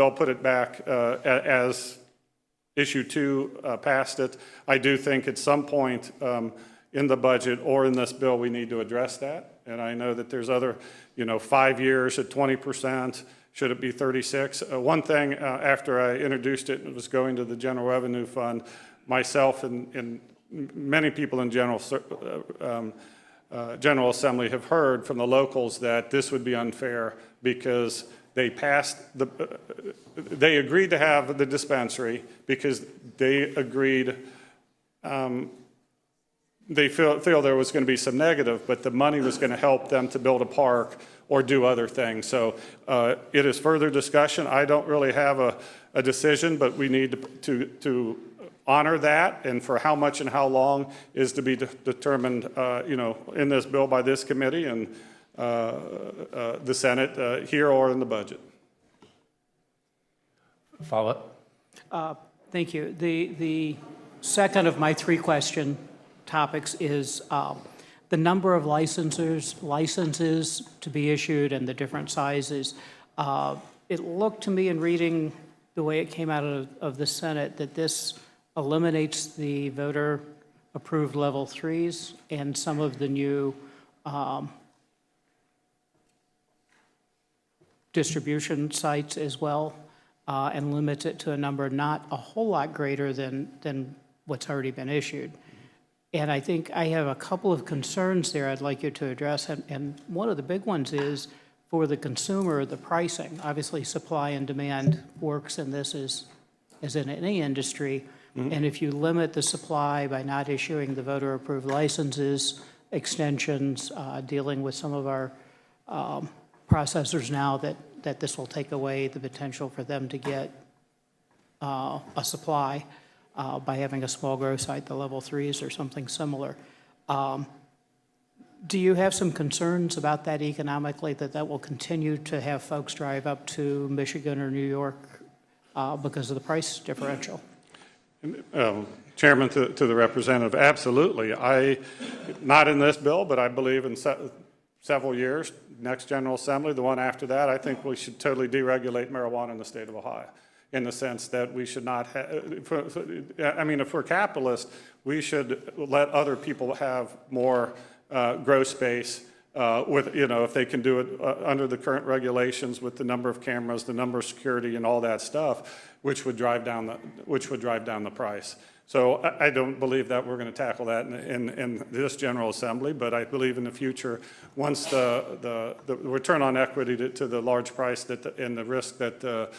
I'll put it back as issue 2 passed it. I do think at some point in the budget or in this bill, we need to address that. And I know that there's other, 5 years at 20%. Should it be 36? One thing after I introduced it, and it was going to the General Revenue Fund, myself and many people in General Assembly have heard from the locals that this would be unfair because they agreed to have the dispensary because they agreed, they feel there was going to be some negative, but the money was going to help them to build a park or do other things. So it is further discussion. I don't really have a decision, but we need to honor that, and for how much and how long is to be determined, in this bill by this committee and the Senate here or in the budget. Follow up. Thank you. The second of my 3 question topics is the number of licenses to be issued and the different sizes. It looked to me in reading the way it came out of the Senate that this eliminates the voter-approved level 3s and some of the new distribution sites as well, and limits it to a number not a whole lot greater than what's already been issued. And I think I have a couple of concerns there I'd like you to address, and one of the big ones is for the consumer, the pricing. Obviously, supply and demand works in this as in any industry. Mm-hmm. And if you limit the supply by not issuing the voter-approved licenses, extensions, dealing with some of our processors now that this will take away the potential for them to get a supply by having a small grow site, the level 3s or something similar. Do you have some concerns about that economically, that will continue to have folks drive up to Michigan or New York because of the price differential? Chairman, to the representative, absolutely. Not in this bill, but I believe in several years, next General Assembly, the one after that, I think we should totally deregulate marijuana in the state of Ohio, in the sense that we should not if we're capitalist, we should let other people have more grow space if they can do it under the current regulations with the number of cameras, the number of security and all that stuff, which would drive down the price. So I don't believe that we're going to tackle that in this General Assembly, but I believe in the future, once the return on equity to the large price and the risk that